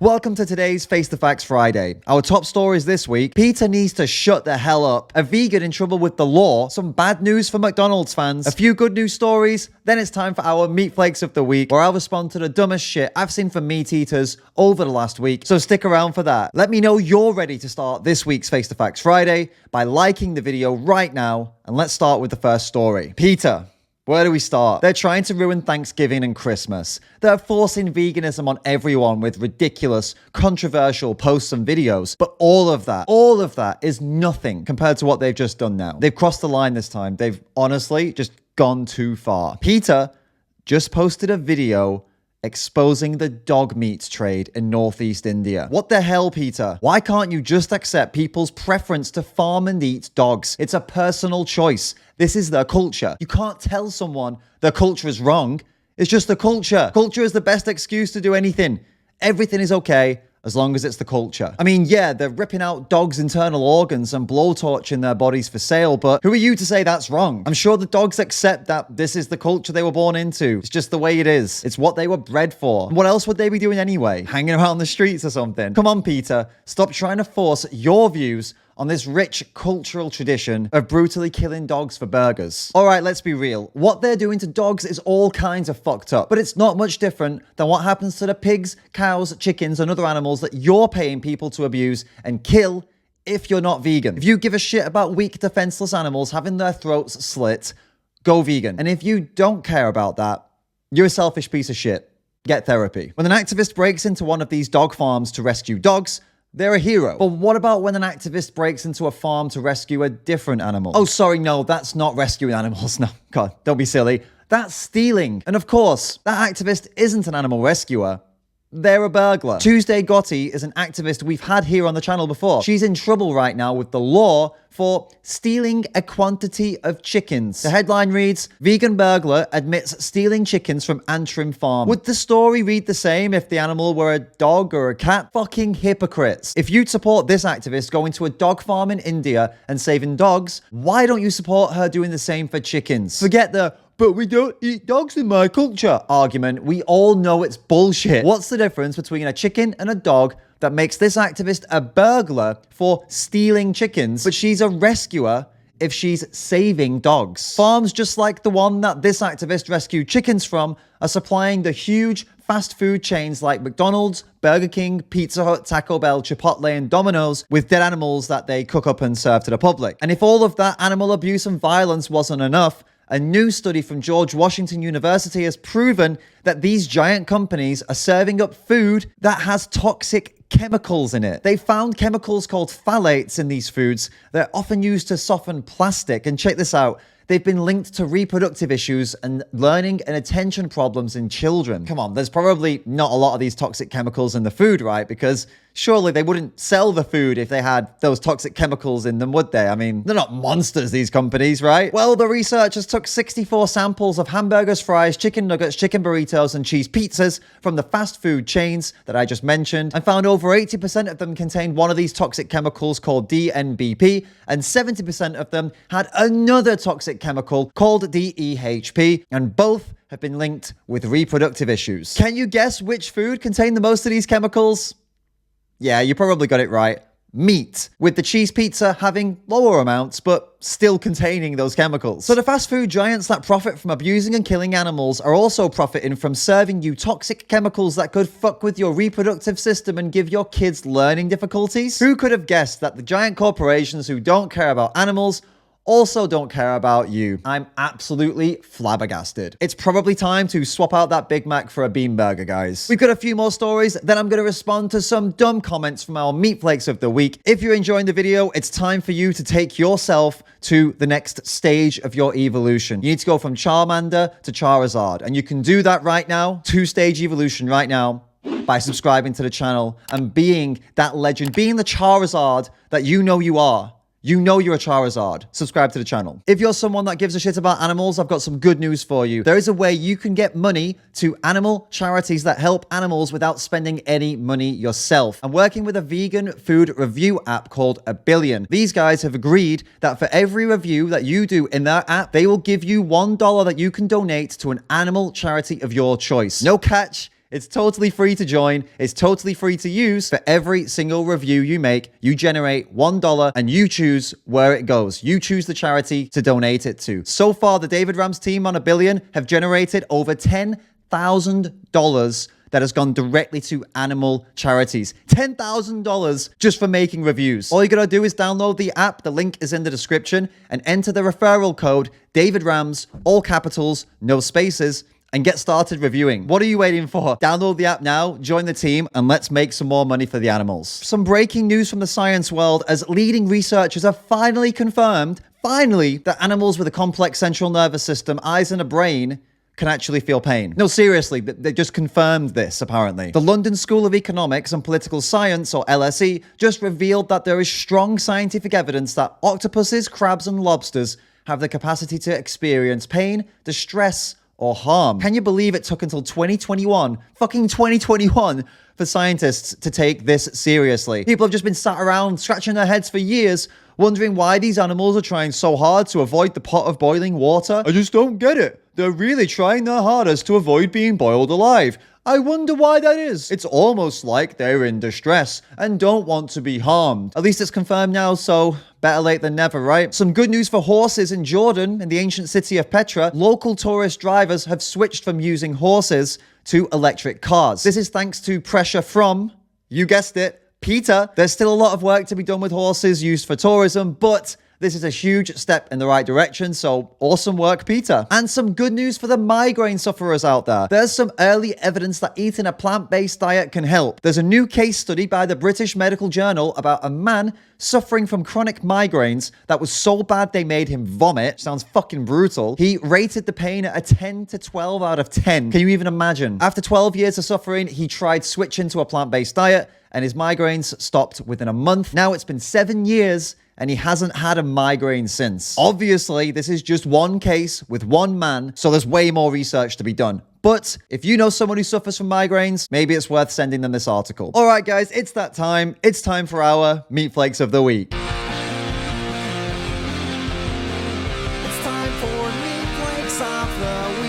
Welcome to today's Face the Facts Friday. Our top stories this week: PETA needs to shut the hell up, a vegan in trouble with the law, some bad news for McDonald's fans, a few good news stories, then it's time for our meat flakes of the week, where I'll respond to the dumbest shit I've seen from meat eaters over the last week, so stick around for that. Let me know you're ready to start this week's Face the Facts Friday by liking the video right now, and let's start with the first story. PETA. Where do we start? They're trying to ruin Thanksgiving and Christmas. They're forcing veganism on everyone with ridiculous, controversial posts and videos. But all of that is nothing compared to what they've just done now. They've crossed the line this time. They've honestly just gone too far. PETA just posted a video exposing the dog meat trade in Northeast India. What the hell, PETA? Why can't you just accept people's preference to farm and eat dogs? It's a personal choice. This is their culture. You can't tell someone their culture is wrong. It's just the culture. Culture is the best excuse to do anything. Everything is okay as long as it's the culture. I mean, yeah, they're ripping out dogs' internal organs and blowtorching their bodies for sale, but who are you to say that's wrong? I'm sure the dogs accept that this is the culture they were born into. It's just the way it is. It's what they were bred for. And what else would they be doing anyway? Hanging around the streets or something? Come on, PETA. Stop trying to force your views on this rich cultural tradition of brutally killing dogs for burgers. All right, let's be real. What they're doing to dogs is all kinds of fucked up, but it's not much different than what happens to the pigs, cows, chickens, and other animals that you're paying people to abuse and kill if you're not vegan. If you give a shit about weak, defenseless animals having their throats slit, go vegan. And if you don't care about that, you're a selfish piece of shit. Get therapy. When an activist breaks into one of these dog farms to rescue dogs, they're a hero. But what about when an activist breaks into a farm to rescue a different animal? Oh, sorry, no, that's not rescuing animals. No, God, don't be silly. That's stealing. And of course, that activist isn't an animal rescuer. They're a burglar. Tuesday Gotti is an activist we've had here on the channel before. She's in trouble right now with the law for stealing a quantity of chickens. The headline reads, "Vegan burglar admits stealing chickens from Antrim farm." Would the story read the same if the animal were a dog or a cat? Fucking hypocrites. If you'd support this activist going to a dog farm in India and saving dogs, why don't you support her doing the same for chickens? Forget the "but we don't eat dogs in my culture" argument. We all know it's bullshit. What's the difference between a chicken and a dog that makes this activist a burglar for stealing chickens, but she's a rescuer if she's saving dogs? Farms just like the one that this activist rescued chickens from are supplying the huge fast food chains like McDonald's, Burger King, Pizza Hut, Taco Bell, Chipotle, and Domino's with dead animals that they cook up and serve to the public. And if all of that animal abuse and violence wasn't enough, a new study from George Washington University has proven that these giant companies are serving up food that has toxic chemicals in it. They found chemicals called phthalates in these foods that are often used to soften plastic. And check this out. They've been linked to reproductive issues and learning and attention problems in children. Come on, there's probably not a lot of these toxic chemicals in the food, right? Because surely they wouldn't sell the food if they had those toxic chemicals in them, would they? I mean, they're not monsters, these companies, right? Well, the researchers took 64 samples of hamburgers, fries, chicken nuggets, chicken burritos, and cheese pizzas from the fast food chains that I just mentioned and found over 80% of them contained one of these toxic chemicals called DNBP, and 70% of them had another toxic chemical called DEHP, and both have been linked with reproductive issues. Can you guess which food contained the most of these chemicals? Yeah, you probably got it right. Meat, with the cheese pizza having lower amounts, but still containing those chemicals. So the fast food giants that profit from abusing and killing animals are also profiting from serving you toxic chemicals that could fuck with your reproductive system and give your kids learning difficulties. Who could have guessed that the giant corporations who don't care about animals also don't care about you? I'm absolutely flabbergasted. It's probably time to swap out that Big Mac for a bean burger, guys. We've got a few more stories, then I'm going to respond to some dumb comments from our meat flakes of the week. If you're enjoying the video, it's time for you to take yourself to the next stage of your evolution. You need to go from Charmander to Charizard, and you can do that right now, two-stage evolution right now, by subscribing to the channel and being that legend, being the Charizard that you know you are. You know you're a Charizard. Subscribe to the channel. If you're someone that gives a shit about animals, I've got some good news for you. There is a way you can get money to animal charities that help animals without spending any money yourself. I'm working with a vegan food review app called A Billion. These guys have agreed that for every review that you do in their app, they will give you $1 that you can donate to an animal charity of your choice. No catch. It's totally free to join. It's totally free to use. For every single review you make, you generate $1 and you choose where it goes. You choose the charity to donate it to. So far, the David Rams team on A Billion have generated over $10,000 that has gone directly to animal charities. $10,000 just for making reviews. All you gotta do is download the app. The link is in the description and enter the referral code David Rams, all capitals, no spaces, and get started reviewing. What are you waiting for? Download the app now, join the team, and let's make some more money for the animals. Some breaking news from the science world as leading researchers have finally confirmed, that animals with a complex central nervous system, eyes, and a brain can actually feel pain. No, seriously, they just confirmed this, apparently. The London School of Economics and Political Science, or LSE, just revealed that there is strong scientific evidence that octopuses, crabs, and lobsters have the capacity to experience pain, distress, or harm. Can you believe it took until 2021, fucking 2021, for scientists to take this seriously? People have just been sat around scratching their heads for years, wondering why these animals are trying so hard to avoid the pot of boiling water. I just don't get it. They're really trying their hardest to avoid being boiled alive. I wonder why that is. It's almost like they're in distress and don't want to be harmed. At least it's confirmed now, so better late than never, right? Some good news for horses in Jordan, in the ancient city of Petra. Local tourist drivers have switched from using horses to electric cars. This is thanks to pressure from, you guessed it, PETA. There's still a lot of work to be done with horses used for tourism, but this is a huge step in the right direction, so awesome work, PETA. And some good news for the migraine sufferers out there. There's some early evidence that eating a plant-based diet can help. There's a new case study by the British Medical Journal about a man suffering from chronic migraines that was so bad they made him vomit. Sounds fucking brutal. He rated the pain at a 10 to 12 out of 10. Can you even imagine? After 12 years of suffering, he tried switching to a plant-based diet and his migraines stopped within a month. Now it's been 7 years and he hasn't had a migraine since. Obviously, this is just one case with one man, so there's way more research to be done. But if you know someone who suffers from migraines, maybe it's worth sending them this article. All right, guys, it's that time. It's time for our Meat Flakes of the Week. It's time for Meat Flakes of the Week.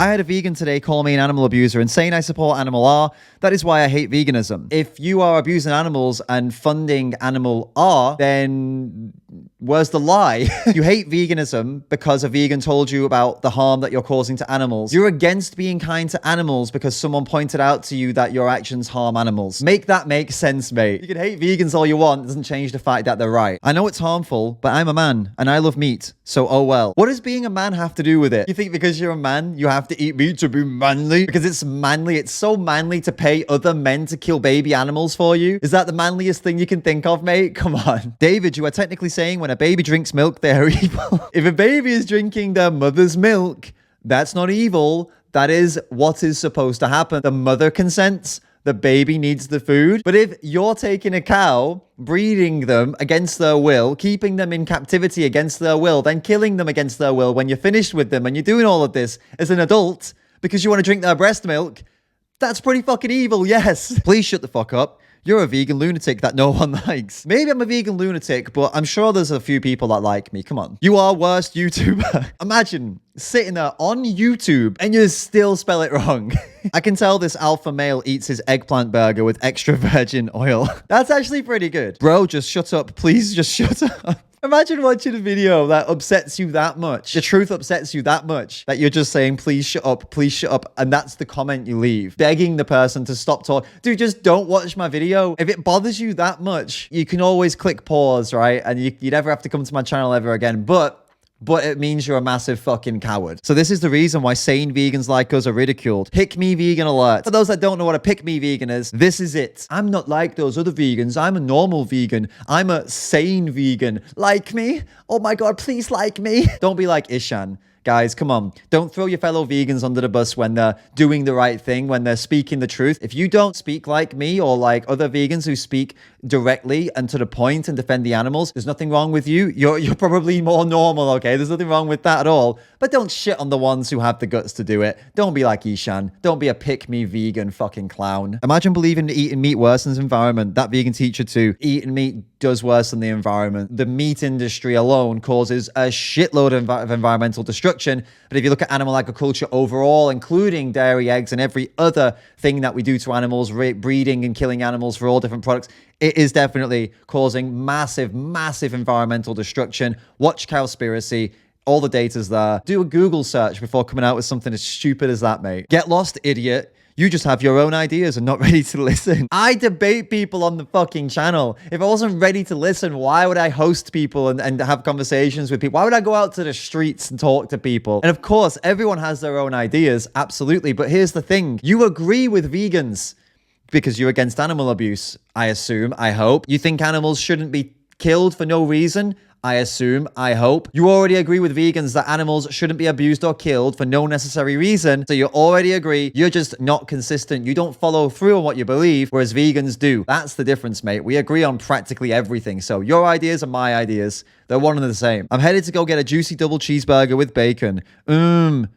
I had a vegan today call me an animal abuser and saying I support Animal R. That is why I hate veganism. If you are abusing animals and funding Animal R, then where's the lie? You hate veganism because a vegan told you about the harm that you're causing to animals. You're against being kind to animals because someone pointed out to you that your actions harm animals. Make that make sense, mate. You can hate vegans all you want. It doesn't change the fact that they're right. I know it's harmful, but I'm a man and I love meat. So, oh well. What does being a man have to do with it? You think because you're a man, you have to eat meat to be manly? Because it's manly. It's so manly to pay other men to kill baby animals for you? Is that the manliest thing you can think of, mate? Come on. David, you are technically saying when a baby drinks milk, they are evil. If a baby is drinking their mother's milk, that's not evil. That is what is supposed to happen. The mother consents. The baby needs the food. But if you're taking a cow, breeding them against their will, keeping them in captivity against their will, then killing them against their will when you're finished with them and you're doing all of this as an adult because you want to drink their breast milk, that's pretty fucking evil, yes. Please shut the fuck up. You're a vegan lunatic that no one likes. Maybe I'm a vegan lunatic, but I'm sure there's a few people that like me. Come on. You are worst YouTuber. Imagine sitting there on YouTube and you still spell it wrong. I can tell this alpha male eats his eggplant burger with extra virgin oil. That's actually pretty good. Bro, just shut up. Please just shut up. Imagine watching a video that upsets you that much. The truth upsets you that much that you're just saying, please shut up, and that's the comment you leave. Begging the person to stop talking. Dude, just don't watch my video. If it bothers you that much, you can always click pause, right? And you never have to come to my channel ever again. But it means you're a massive fucking coward. So this is the reason why sane vegans like us are ridiculed. Pick me vegan alert. For those that don't know what a pick me vegan is, this is it. I'm not like those other vegans. I'm a normal vegan. I'm a sane vegan. Like me? Oh my God, please like me. Don't be like Ishan. Guys, come on. Don't throw your fellow vegans under the bus when they're doing the right thing, when they're speaking the truth. If you don't speak like me or like other vegans who speak directly and to the point and defend the animals, there's nothing wrong with you. You're probably more normal, okay? There's nothing wrong with that at all. But don't shit on the ones who have the guts to do it. Don't be like Ishan. Don't be a pick-me vegan fucking clown. Imagine believing that eating meat worsens the environment. That vegan teacher too. Eating meat does worsen the environment. The meat industry alone causes a shitload of environmental destruction. But if you look at animal agriculture overall, including dairy, eggs, and every other thing that we do to animals, breeding and killing animals for all different products, it is definitely causing massive, massive environmental destruction. Watch Cowspiracy. All the data's there. Do a Google search before coming out with something as stupid as that, mate. Get lost, idiot. You just have your own ideas and not ready to listen. I debate people on the fucking channel. If I wasn't ready to listen, why would I host people and have conversations with people? Why would I go out to the streets and talk to people? And of course, everyone has their own ideas, absolutely. But here's the thing. You agree with vegans because you're against animal abuse, I assume, I hope. You think animals shouldn't be killed for no reason? I assume, I hope. You already agree with vegans that animals shouldn't be abused or killed for no necessary reason. So you already agree. You're just not consistent. You don't follow through on what you believe, whereas vegans do. That's the difference, mate. We agree on practically everything. So your ideas are my ideas. They're one and the same. I'm headed to go get a juicy double cheeseburger with bacon.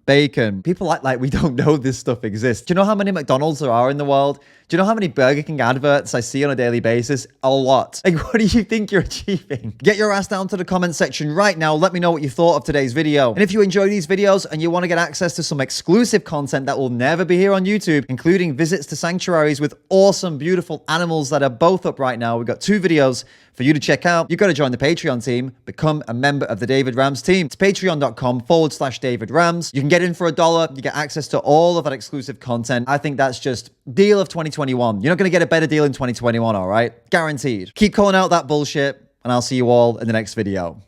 Bacon. People act like we don't know this stuff exists. Do you know how many McDonald's there are in the world? Do you know how many Burger King adverts I see on a daily basis? A lot. Like, what do you think you're achieving? Get your ass down to the comment section right now. Let me know what you thought of today's video. And if you enjoy these videos and you want to get access to some exclusive content that will never be here on YouTube, including visits to sanctuaries with awesome, beautiful animals that are both up right now, we've got 2 videos for you to check out. You've got to join the Patreon team, become a member of the David Rams team. It's patreon.com/David Rams. You can get in for $1. You get access to all of that exclusive content. I think that's just deal of 2021. You're not going to get a better deal in 2021, all right? Guaranteed. Keep calling out that bullshit, and I'll see you all in the next video.